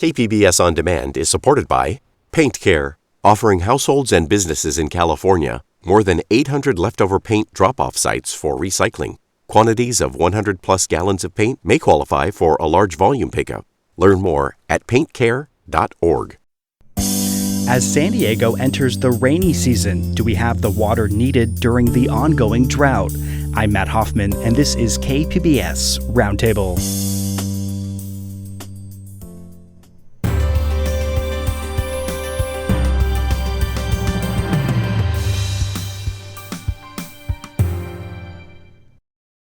KPBS On Demand is supported by Paint Care, offering households and businesses in California more than 800 leftover paint drop-off sites for recycling. Quantities of 100-plus gallons of paint may qualify for a large volume pickup. Learn more at paintcare.org. As San Diego enters the rainy season, do we have the water needed during the ongoing drought? I'm Matt Hoffman, and this is KPBS Roundtable.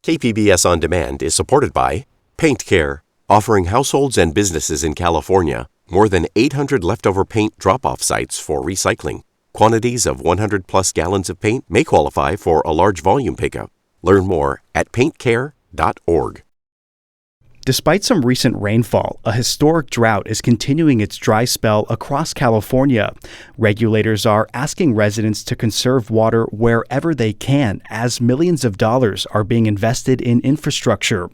KPBS On Demand is supported by Paint Care, offering households and businesses in California more than 800 leftover paint drop-off sites for recycling. Quantities of 100-plus gallons of paint may qualify for a large volume pickup. Learn more at paintcare.org. Despite some recent rainfall, a historic drought is continuing its dry spell across California. Regulators are asking residents to conserve water wherever they can, as millions of dollars are being invested in infrastructure.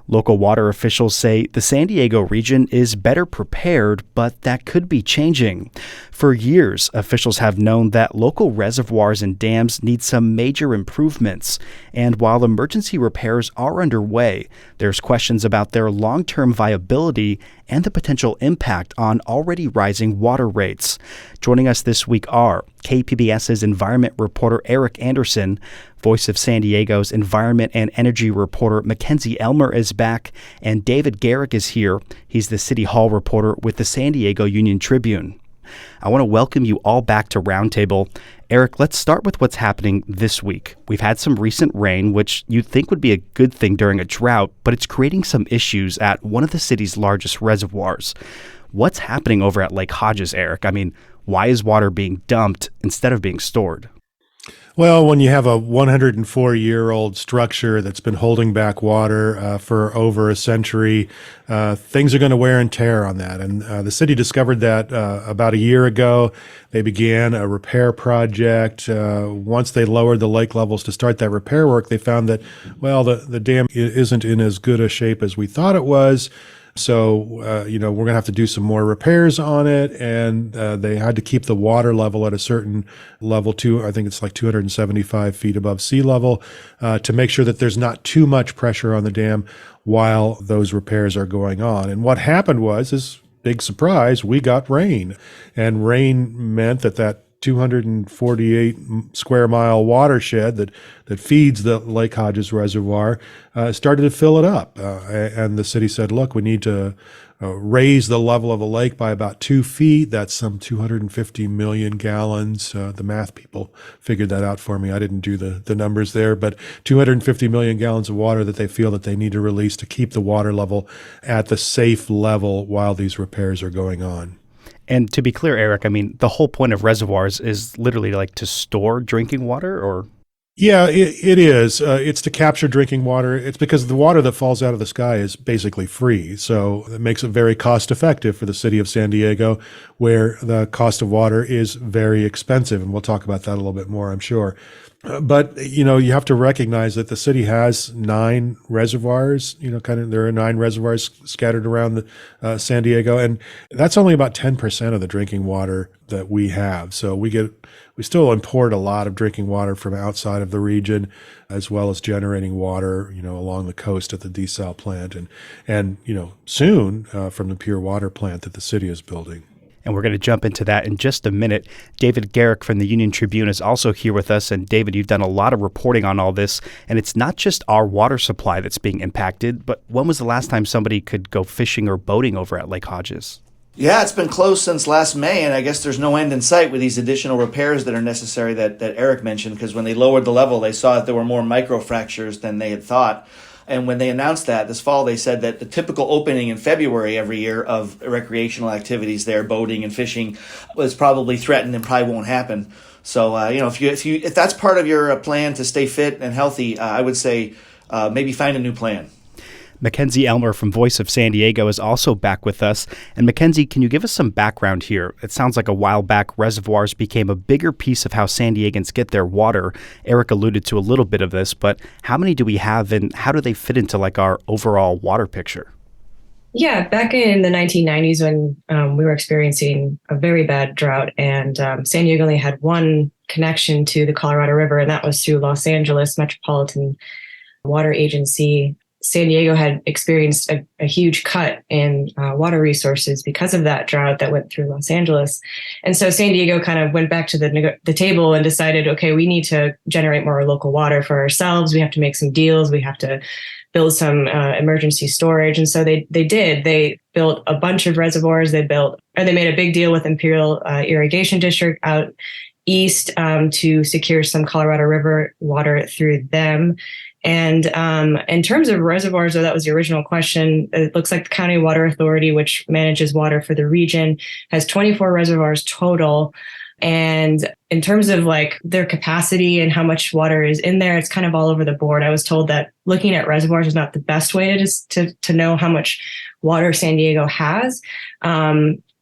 Local water officials say the San Diego region is better prepared, but that could be changing. For years, officials have known that local reservoirs and dams need some major improvements. And while emergency repairs are underway, there's questions about their long-term viability and the potential impact on already rising water rates. Joining us this week are KPBS's environment reporter Eric Anderson, Voice of San Diego's environment and energy reporter Mackenzie Elmer is back, and David Garrick is here. He's the City Hall reporter with the San Diego Union Tribune. I want to welcome you all back to Roundtable. Eric, let's start with what's happening this week. We've had some recent rain, which you'd think would be a good thing during a drought, but it's creating some issues at one of the city's largest reservoirs. What's happening over at Lake Hodges, Eric? I mean, why is water being dumped instead of being stored? Well, when you have a 104-year-old structure that's been holding back water for over a century, things are going to wear and tear on that. And the city discovered that about a year ago. They began a repair project. Once they lowered the lake levels to start that repair work, they found that, well, the dam isn't in as good a shape as we thought it was. So, we're going to have to do some more repairs on it. And they had to keep the water level at a certain level, I think it's like 275 feet above sea level, to make sure that there's not too much pressure on the dam while those repairs are going on. And what happened was, big surprise, we got rain. And rain meant that 248 square mile watershed that feeds the Lake Hodges Reservoir started to fill it up. And the city said, look, we need to raise the level of the lake by about 2 feet. That's some 250 million gallons. The math people figured that out for me. I didn't do the numbers there, but 250 million gallons of water that they feel that they need to release to keep the water level at the safe level while these repairs are going on. And to be clear, Eric, I mean, the whole point of reservoirs is literally like to store drinking water, or? Yeah, it is. It's to capture drinking water. It's because the water that falls out of the sky is basically free. So it makes it very cost effective for the city of San Diego, where the cost of water is very expensive. And we'll talk about that a little bit more, I'm sure. But, you have to recognize that the city has 9 reservoirs, there are 9 reservoirs scattered around San Diego, and that's only about 10% of the drinking water that we have. So we still import a lot of drinking water from outside of the region, as well as generating water, along the coast at the desal plant and soon from the pure water plant that the city is building. And we're going to jump into that in just a minute. David Garrick from the Union Tribune is also here with us. And David, you've done a lot of reporting on all this. And it's not just our water supply that's being impacted, but when was the last time somebody could go fishing or boating over at Lake Hodges? Yeah, it's been closed since last May, and I guess there's no end in sight with these additional repairs that are necessary that Eric mentioned, because when they lowered the level, they saw that there were more microfractures than they had thought. And when they announced that this fall, they said that the typical opening in February every year of recreational activities there, boating and fishing, was probably threatened and probably won't happen. So, if that's part of your plan to stay fit and healthy, I would say maybe find a new plan. Mackenzie Elmer from Voice of San Diego is also back with us. And Mackenzie, can you give us some background here? It sounds like a while back, reservoirs became a bigger piece of how San Diegans get their water. Eric alluded to a little bit of this, but how many do we have and how do they fit into our overall water picture? Yeah, back in the 1990s when we were experiencing a very bad drought, and San Diego only had one connection to the Colorado River, and that was through Los Angeles Metropolitan Water Agency. San Diego had experienced a huge cut in water resources because of that drought that went through Los Angeles. And so San Diego kind of went back to the table and decided, okay, we need to generate more local water for ourselves. We have to make some deals. We have to build some emergency storage. And so they did. They built a bunch of reservoirs. They made a big deal with Imperial Irrigation District out east to secure some Colorado River water through them. And in terms of reservoirs, though, that was the original question. It looks like the County Water Authority, which manages water for the region, has 24 reservoirs total. And in terms of like their capacity and how much water is in there, it's kind of all over the board. I was told that looking at reservoirs is not the best way to know how much water San Diego has.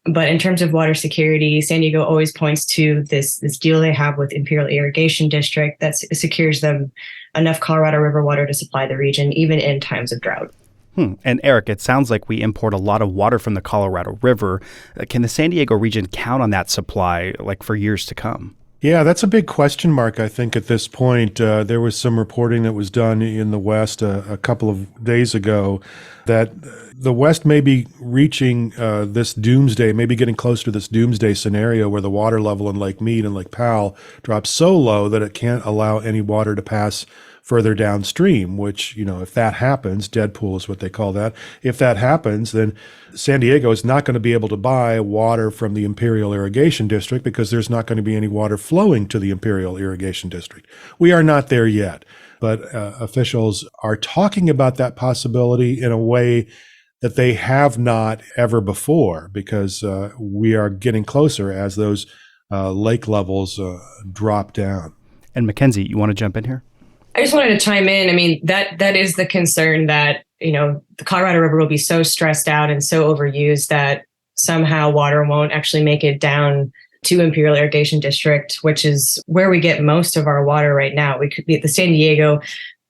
But in terms of water security, San Diego always points to this deal they have with Imperial Irrigation District that secures them enough Colorado River water to supply the region, even in times of drought. And Eric, it sounds like we import a lot of water from the Colorado River. Can the San Diego region count on that supply like for years to come? Yeah, that's a big question mark, I think, at this point. There was some reporting that was done in the West a couple of days ago that the West may be reaching this doomsday, maybe getting close to this doomsday scenario where the water level in Lake Mead and Lake Powell drops so low that it can't allow any water to pass further downstream, which, if that happens, Deadpool is what they call that. If that happens, then San Diego is not going to be able to buy water from the Imperial Irrigation District because there's not going to be any water flowing to the Imperial Irrigation District. We are not there yet, but officials are talking about that possibility in a way that they have not ever before because we are getting closer as those lake levels drop down. And Mackenzie, you want to jump in here? I just wanted to chime in. I mean, that is the concern that, the Colorado River will be so stressed out and so overused that somehow water won't actually make it down to Imperial Irrigation District, which is where we get most of our water right now. We could be at the San Diego,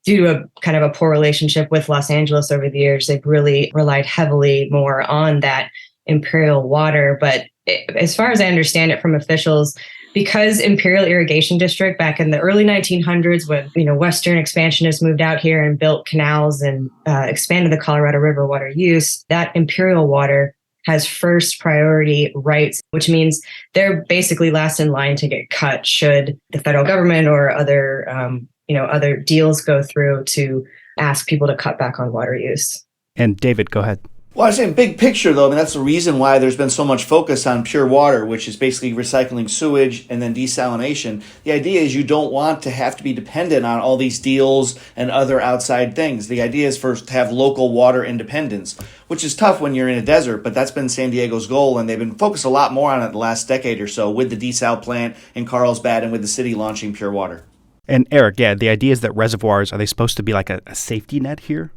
due to a kind of a poor relationship with Los Angeles over the years, they've really relied heavily more on that Imperial water. But as far as I understand it from officials, because Imperial Irrigation District back in the early 1900s, when Western expansionists moved out here and built canals and expanded the Colorado River water use, that Imperial water has first priority rights, which means they're basically last in line to get cut should the federal government or other deals go through to ask people to cut back on water use. And David, go ahead. Well, I'm saying big picture, though, that's the reason why there's been so much focus on pure water, which is basically recycling sewage and then desalination. The idea is you don't want to have to be dependent on all these deals and other outside things. The idea is first to have local water independence, which is tough when you're in a desert, but that's been San Diego's goal, and they've been focused a lot more on it the last decade or so with the desal plant in Carlsbad and with the city launching pure water. And Eric, the idea is that reservoirs, are they supposed to be like a safety net here?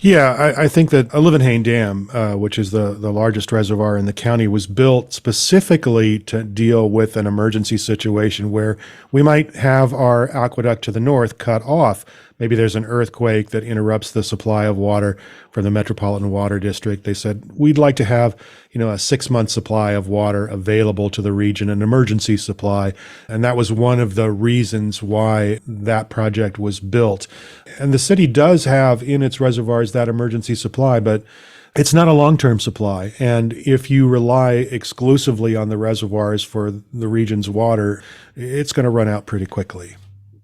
Yeah, I think that Alivenhain Dam, which is the largest reservoir in the county, was built specifically to deal with an emergency situation where we might have our aqueduct to the north cut off. Maybe there's an earthquake that interrupts the supply of water from the Metropolitan Water District. They said, we'd like to have, a 6-month supply of water available to the region, an emergency supply. And that was one of the reasons why that project was built. And the city does have in its reservoirs that emergency supply, but it's not a long-term supply. And if you rely exclusively on the reservoirs for the region's water, it's going to run out pretty quickly.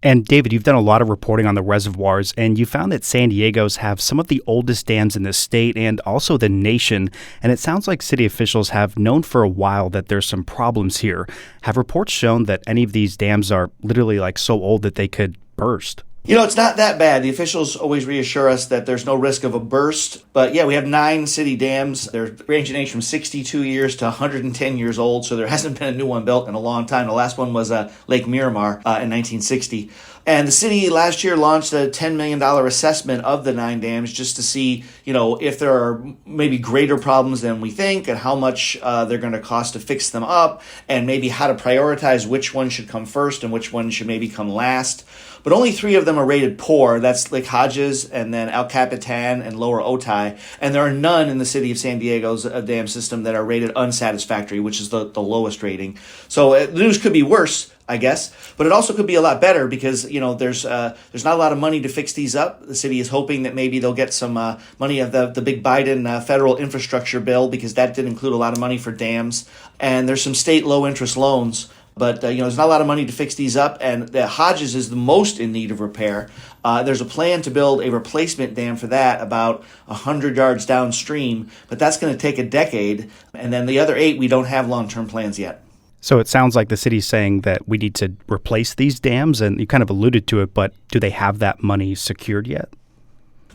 And David, you've done a lot of reporting on the reservoirs, and you found that San Diego's have some of the oldest dams in the state and also the nation. And it sounds like city officials have known for a while that there's some problems here. Have reports shown that any of these dams are literally like so old that they could burst? It's not that bad. The officials always reassure us that there's no risk of a burst. But yeah, we have 9 city dams. They're ranging in age from 62 years to 110 years old. So there hasn't been a new one built in a long time. The last one was Lake Miramar in 1960. And the city last year launched a $10 million assessment of the 9 dams just to see, if there are maybe greater problems than we think and how much they're going to cost to fix them up, and maybe how to prioritize which one should come first and which one should maybe come last. But only 3 of them are rated poor. That's Lake Hodges and then El Capitan and Lower Otay. And there are none in the city of San Diego's dam system that are rated unsatisfactory, which is the lowest rating. So the news could be worse, I guess, but it also could be a lot better because there's not a lot of money to fix these up. The city is hoping that maybe they'll get some money of the big Biden federal infrastructure bill, because that did include a lot of money for dams, and there's some state low interest loans. But there's not a lot of money to fix these up, and the Hodges is the most in need of repair. There's a plan to build a replacement dam for that about 100 yards downstream, but that's going to take a decade. And then the other 8, we don't have long-term plans yet. So it sounds like the city's saying that we need to replace these dams, and you kind of alluded to it, but do they have that money secured yet?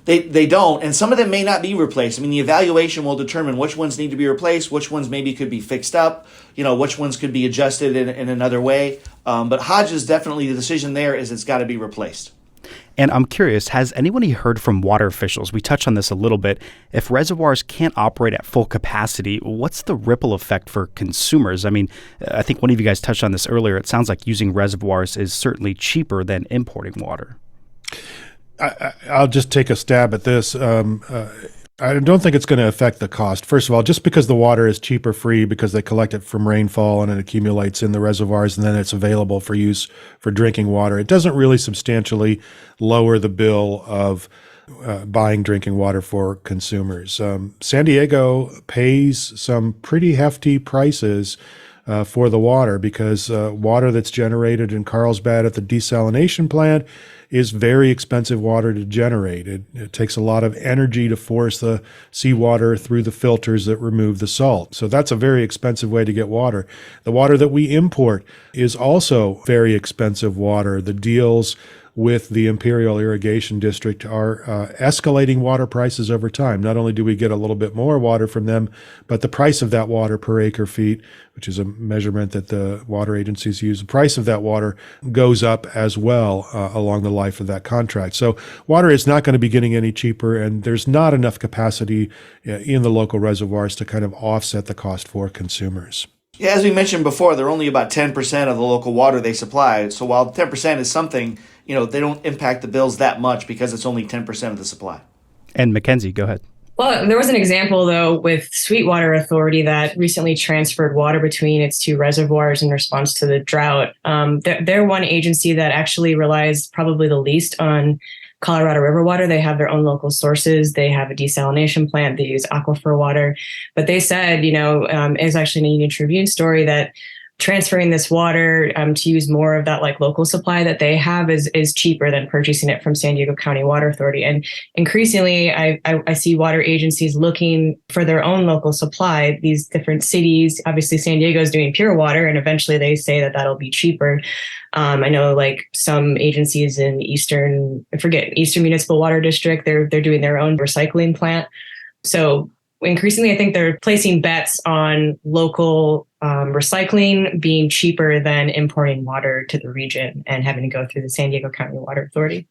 They don't, and some of them may not be replaced. I mean, the evaluation will determine which ones need to be replaced, which ones maybe could be fixed up, which ones could be adjusted in another way. But Hodges, definitely the decision there is it's got to be replaced. And I'm curious, has anybody heard from water officials? We touched on this a little bit. If reservoirs can't operate at full capacity, what's the ripple effect for consumers? I mean, I think one of you guys touched on this earlier. It sounds like using reservoirs is certainly cheaper than importing water. I'll just take a stab at this. I don't think it's going to affect the cost. First of all, just because the water is cheap or free because they collect it from rainfall and it accumulates in the reservoirs and then it's available for use for drinking water, it doesn't really substantially lower the bill of buying drinking water for consumers. San Diego pays some pretty hefty prices for the water because water that's generated in Carlsbad at the desalination plant is very expensive water to generate. It takes a lot of energy to force the seawater through the filters that remove the salt. So that's a very expensive way to get water. The water that we import is also very expensive water. The deals with the Imperial Irrigation District are escalating water prices over time. Not only do we get a little bit more water from them, but the price of that water per acre feet, which is a measurement that the water agencies use, the price of that water goes up as well along the life of that contract. So water is not going to be getting any cheaper, and there's not enough capacity in the local reservoirs to kind of offset the cost for consumers. Yeah, as we mentioned before, they're only about 10% of the local water they supply. So while 10% is something, they don't impact the bills that much because it's only 10% of the supply. And Mackenzie, go ahead. Well, there was an example, though, with Sweetwater Authority that recently transferred water between its 2 reservoirs in response to the drought. They're one agency that actually relies probably the least on Colorado River water. They have their own local sources. They have a desalination plant. They use aquifer water. But they said, it was actually in a Union Tribune story that transferring this water to use more of that local supply that they have is cheaper than purchasing it from San Diego County Water Authority. And increasingly, I see water agencies looking for their own local supply. These different cities, obviously San Diego is doing pure water, and eventually they say that that'll be cheaper. I know some agencies in Eastern Municipal Water District, they're doing their own recycling plant. So increasingly, I think they're placing bets on local recycling being cheaper than importing water to the region and having to go through the San Diego County Water Authority.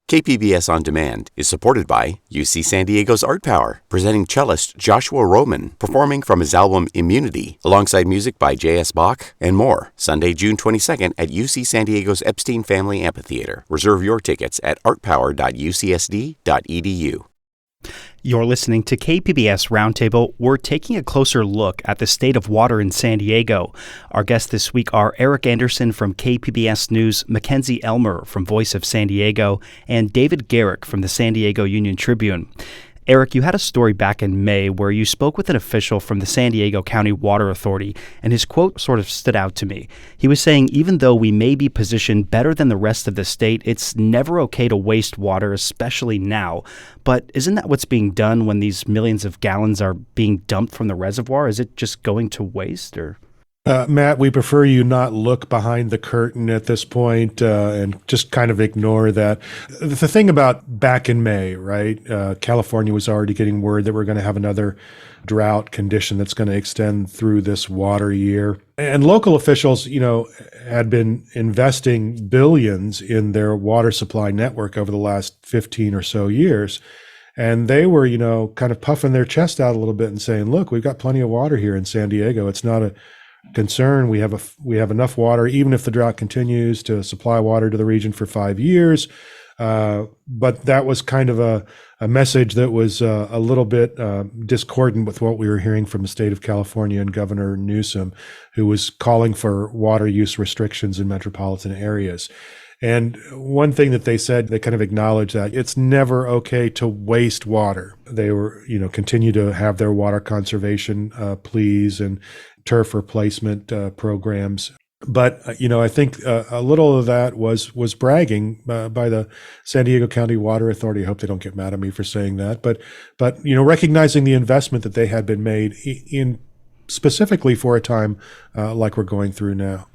KPBS On Demand is supported by UC San Diego's Art Power, presenting cellist Joshua Roman, performing from his album Immunity, alongside music by J.S. Bach and more, Sunday, June 22nd at UC San Diego's Epstein Family Amphitheater. Reserve your tickets at artpower.ucsd.edu. You're listening to KPBS Roundtable. We're taking a closer look at the state of water in San Diego. Our guests this week are Eric Anderson from KPBS News, Mackenzie Elmer from Voice of San Diego, and David Garrick from the San Diego Union Tribune. Eric, you had a story back in May where you spoke with an official from the San Diego County Water Authority, and his quote sort of stood out to me. He was saying, even though we may be positioned better than the rest of the state, it's never okay to waste water, especially now. But isn't that what's being done when these millions of gallons are being dumped from the reservoir? Is it just going to waste, or? Matt, we prefer you not look behind the curtain at this point, and just kind of ignore that. The thing about back in May, right? California was already getting word that we're going to have another drought condition that's going to extend through this water year. And local officials, had been investing billions in their water supply network over the last 15 or so years. And they were, kind of puffing their chest out a little bit and saying, look, we've got plenty of water here in San Diego. It's not a concern. We have enough water, even if the drought continues, to supply water to the region for 5 years. But that was kind of a message that was a little bit discordant with what we were hearing from the state of California and Governor Newsom, who was calling for water use restrictions in metropolitan areas. And one thing that they said, they kind of acknowledged that it's never okay to waste water. They were, continue to have their water conservation pleas and turf replacement programs. But, I think a little of that was bragging by the San Diego County Water Authority. I hope they don't get mad at me for saying that. But recognizing the investment that they had been made in specifically for a time like we're going through now.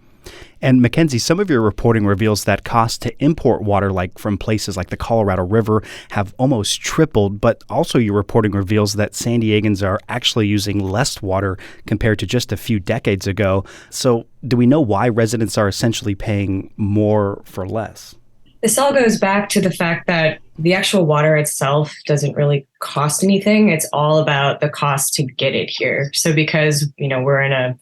And Mackenzie, some of your reporting reveals that costs to import water, like from places like the Colorado River, have almost tripled. But also your reporting reveals that San Diegans are actually using less water compared to just a few decades ago. So do we know why residents are essentially paying more for less? This all goes back to the fact that the actual water itself doesn't really cost anything. It's all about the cost to get it here. So because, we're in a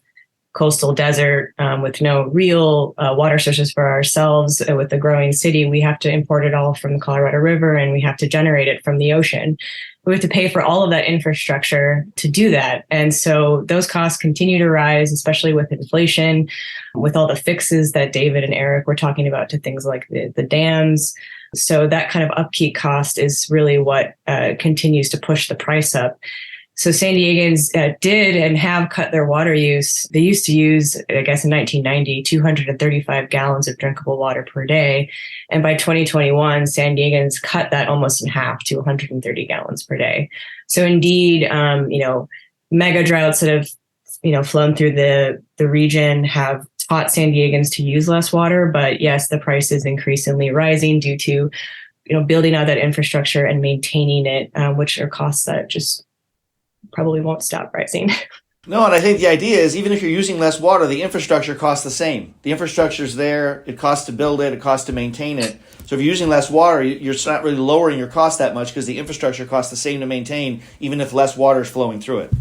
coastal desert with no real water sources for ourselves, with the growing city, we have to import it all from the Colorado River, and we have to generate it from the ocean. We have to pay for all of that infrastructure to do that. And so those costs continue to rise, especially with inflation, with all the fixes that David and Eric were talking about to things like the dams. So that kind of upkeep cost is really what continues to push the price up. So San Diegans did and have cut their water use. They used to use, I guess in 1990, 235 gallons of drinkable water per day. And by 2021, San Diegans cut that almost in half to 130 gallons per day. So indeed, mega droughts that have, flown through the region have taught San Diegans to use less water. But yes, the price is increasingly rising due to, building out that infrastructure and maintaining it, which are costs that just probably won't stop rising. No, and I think the idea is even if you're using less water, the infrastructure costs the same. The infrastructure's there. It costs to build it. It costs to maintain it. So if you're using less water, you're not really lowering your cost that much because the infrastructure costs the same to maintain, even if less water is flowing through it.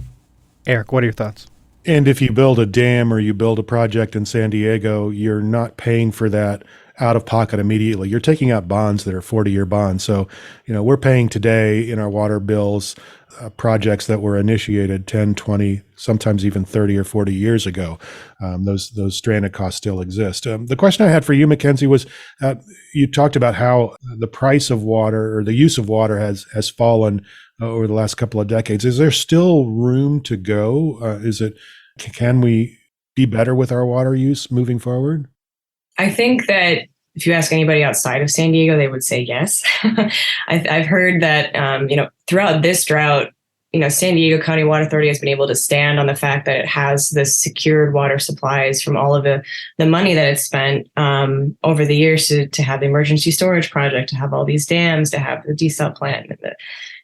Eric, what are your thoughts? And if you build a dam or you build a project in San Diego, you're not paying for that out of pocket immediately. You're taking out bonds that are 40-year bonds. So, we're paying today in our water bills projects that were initiated 10, 20, sometimes even 30 or 40 years ago. Those stranded costs still exist. The question I had for you, Mackenzie, was you talked about how the price of water or the use of water has fallen over the last couple of decades. Is there still room to go? Can we be better with our water use moving forward? I think that if you ask anybody outside of San Diego, they would say yes. I've heard that, throughout this drought, San Diego County Water Authority has been able to stand on the fact that it has this secured water supplies from all of the money that it's spent over the years to have the emergency storage project, to have all these dams, to have the desal plant, and the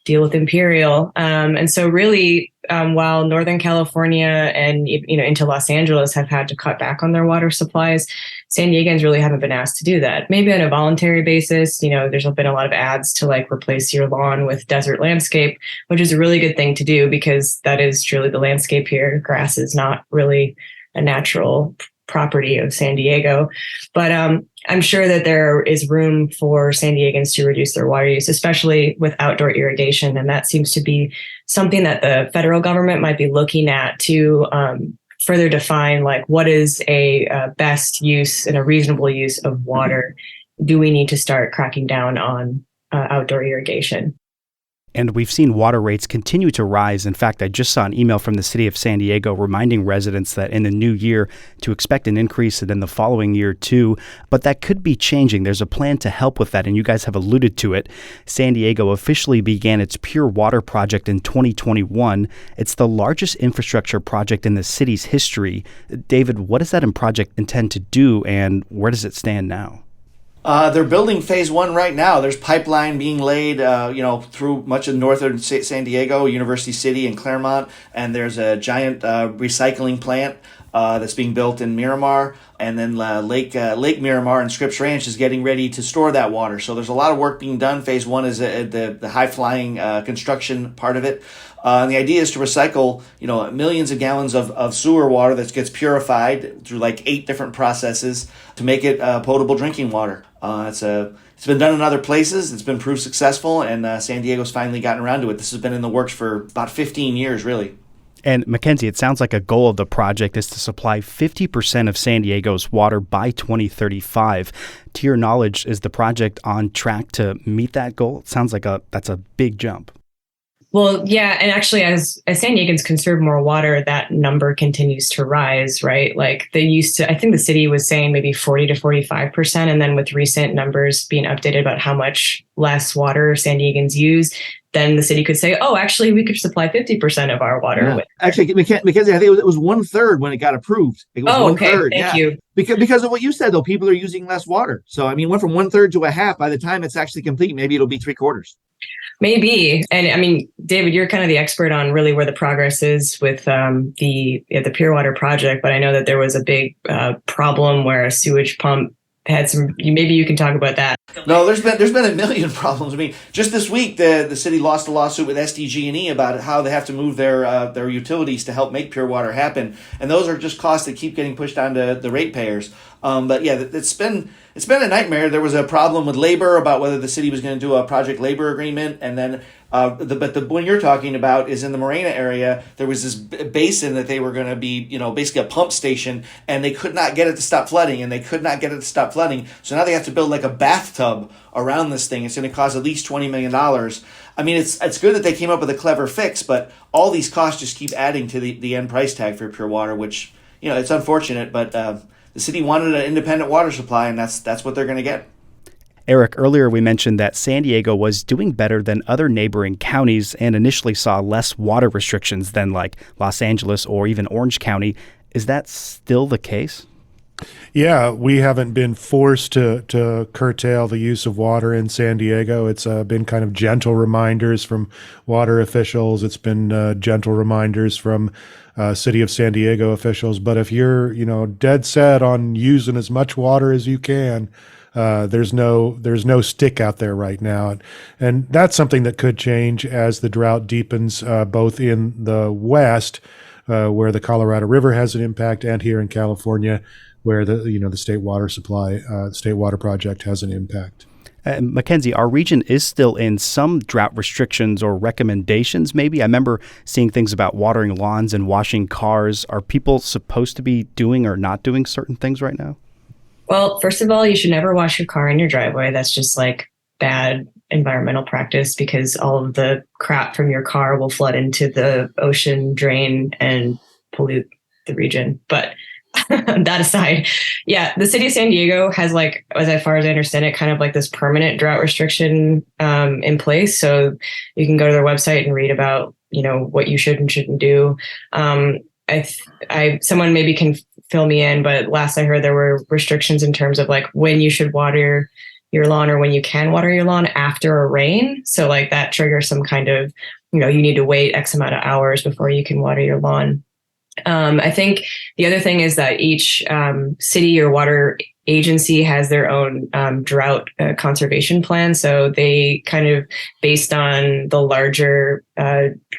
deal with Imperial. And so really, while Northern California and into Los Angeles have had to cut back on their water supplies, San Diegans really haven't been asked to do that. Maybe on a voluntary basis. There's been a lot of ads to replace your lawn with desert landscape, which is a really good thing to do because that is truly the landscape here. Grass is not really a natural property of San Diego. But I'm sure that there is room for San Diegans to reduce their water use, especially with outdoor irrigation. And that seems to be something that the federal government might be looking at to further define what is a best use and a reasonable use of water. Do we need to start cracking down on outdoor irrigation? And we've seen water rates continue to rise. In fact, I just saw an email from the city of San Diego reminding residents that in the new year to expect an increase and in the following year too. But that could be changing. There's a plan to help with that, and you guys have alluded to it. San Diego officially began its Pure Water project in 2021. It's the largest infrastructure project in the city's history. David, what does that project intend to do, and where does it stand now? They're building phase one right now. There's pipeline being laid, through much of northern San Diego, University City, and Claremont, and there's a giant recycling plant that's being built in Miramar, and then Lake Miramar and Scripps Ranch is getting ready to store that water. So there's a lot of work being done. Phase one is the high-flying construction part of it. And the idea is to recycle, millions of gallons of sewer water that gets purified through like 8 different processes to make it potable drinking water. It's been done in other places. It's been proved successful, and San Diego's finally gotten around to it. This has been in the works for about 15 years, really. And Mackenzie, it sounds like a goal of the project is to supply 50% of San Diego's water by 2035. To your knowledge, is the project on track to meet that goal? It sounds like that's a big jump. Well, yeah. And actually, as San Diegans conserve more water, that number continues to rise, right? Like I think the city was saying maybe 40 to 45%. And then with recent numbers being updated about how much less water San Diegans use, then the city could say, oh, actually, we could supply 50% of our water. Yeah. Actually, Mackenzie, I think it was 1/3 when it got approved. It was okay. 1/3. Thank you. Because of what you said, though, people are using less water. So, I mean, went from 1/3 to a half. By the time it's actually complete, maybe it'll be 3/4. Maybe. And I mean, David, you're kind of the expert on really where the progress is with the Pure Water project. But I know that there was a big problem where a sewage pump had maybe you can talk about that. No, there's been a million problems. I mean, just this week, the city lost a lawsuit with SDG&E about how they have to move their utilities to help make pure water happen, and those are just costs that keep getting pushed onto the ratepayers. But yeah, it's been a nightmare. There was a problem with labor about whether the city was going to do a project labor agreement, and then the one you're talking about is in the Marina area. There was this basin that they were going to be, basically a pump station, and they could not get it to stop flooding, So now they have to build like a bathtub around this thing. It's going to cost at least $20 million. I mean, it's good that they came up with a clever fix, but all these costs just keep adding to the end price tag for pure water, which, it's unfortunate, but the city wanted an independent water supply, and that's what they're going to get. Eric, earlier we mentioned that San Diego was doing better than other neighboring counties and initially saw less water restrictions than like Los Angeles or even Orange County. Is that still the case? Yeah, we haven't been forced to curtail the use of water in San Diego. It's been kind of gentle reminders from water officials. It's been gentle reminders from City of San Diego officials. But if you're, dead set on using as much water as you can, there's no stick out there right now. And that's something that could change as the drought deepens, both in the West, where the Colorado River has an impact, and here in California, where the state water supply, state water project has an impact. Mackenzie, our region is still in some drought restrictions or recommendations, maybe. I remember seeing things about watering lawns and washing cars. Are people supposed to be doing or not doing certain things right now? Well, first of all, you should never wash your car in your driveway. That's just like bad environmental practice, because all of the crap from your car will flood into the ocean drain and pollute the region. But that aside, yeah, the city of San Diego has, like, as far as I understand it, kind of like this permanent drought restriction in place. So you can go to their website and read about, what you should and shouldn't do. Someone maybe can fill me in, but last I heard there were restrictions in terms of like when you should water your lawn or when you can water your lawn after a rain. So like that triggers some kind of, you need to wait X amount of hours before you can water your lawn. I think the other thing is that each city or water agency has their own drought conservation plan. So they kind of, based on the larger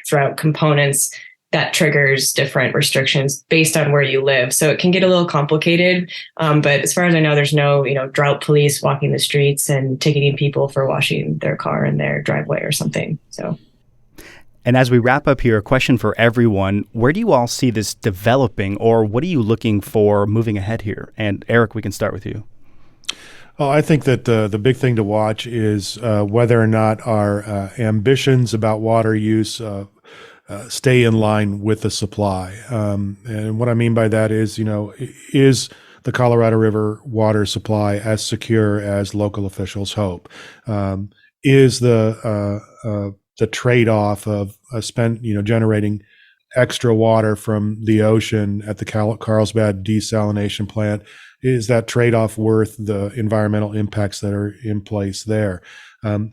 drought components, that triggers different restrictions based on where you live. So it can get a little complicated. But as far as I know, there's no, drought police walking the streets and ticketing people for washing their car in their driveway or something. So. And as we wrap up here, a question for everyone. Where do you all see this developing, or what are you looking for moving ahead here? And Eric, we can start with you. Well, I think that the big thing to watch is whether or not our ambitions about water use stay in line with the supply. And what I mean by that is, is the Colorado River water supply as secure as local officials hope? Is the trade-off of generating extra water from the ocean at the Carlsbad desalination plant, is that trade-off worth the environmental impacts that are in place there?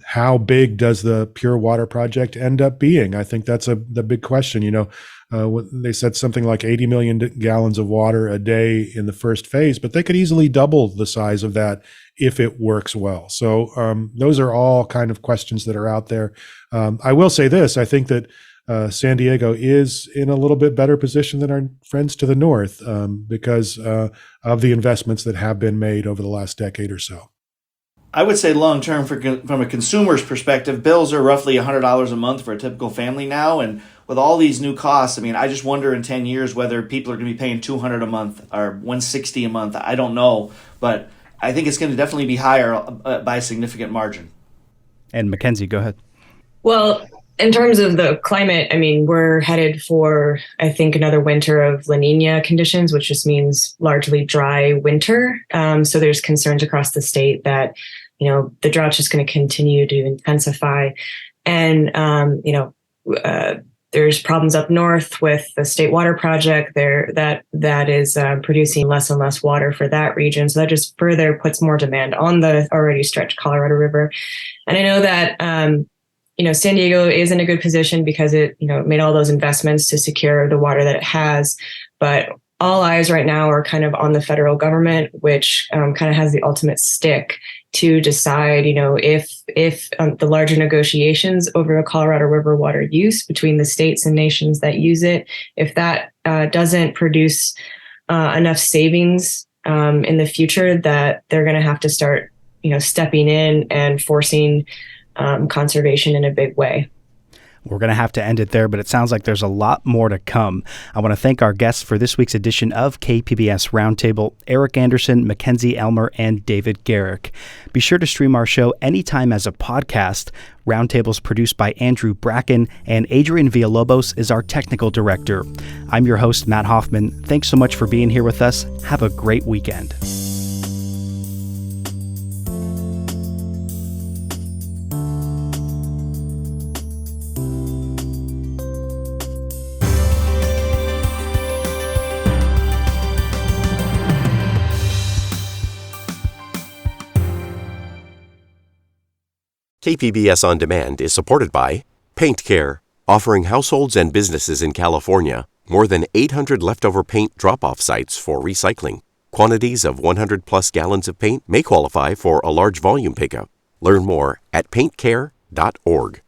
How big does the Pure Water project end up being? I think that's the big question. They said something like 80 million gallons of water a day in the first phase, but they could easily double the size of that if it works well. So those are all kind of questions that are out there. I will say this, I think that San Diego is in a little bit better position than our friends to the north because of the investments that have been made over the last decade or so. I would say long term, from a consumer's perspective, bills are roughly $100 a month for a typical family now. And with all these new costs, I just wonder in 10 years whether people are going to be paying $200 a month or $160 a month. I don't know. But I think it's going to definitely be higher by a significant margin. And Mackenzie, go ahead. Well, in terms of the climate, we're headed for, I think, another winter of La Nina conditions, which just means largely dry winter. So there's concerns across the state that, the drought's just going to continue to intensify. And, there's problems up north with the state water project there that is producing less and less water for that region. So that just further puts more demand on the already stretched Colorado River. And I know that, San Diego is in a good position because it, made all those investments to secure the water that it has. But all eyes right now are kind of on the federal government, which kind of has the ultimate stick to decide, if the larger negotiations over the Colorado River water use between the states and nations that use it, if that doesn't produce enough savings in the future, that they're going to have to start, stepping in and forcing conservation in a big way. We're going to have to end it there, but it sounds like there's a lot more to come. I want to thank our guests for this week's edition of KPBS Roundtable, Eric Anderson, Mackenzie Elmer, and David Garrick. Be sure to stream our show anytime as a podcast. Roundtable's produced by Andrew Bracken, and Adrian Villalobos is our technical director. I'm your host, Matt Hoffman. Thanks so much for being here with us. Have a great weekend. KPBS On Demand is supported by Paint Care, offering households and businesses in California more than 800 leftover paint drop-off sites for recycling. Quantities of 100-plus gallons of paint may qualify for a large volume pickup. Learn more at paintcare.org.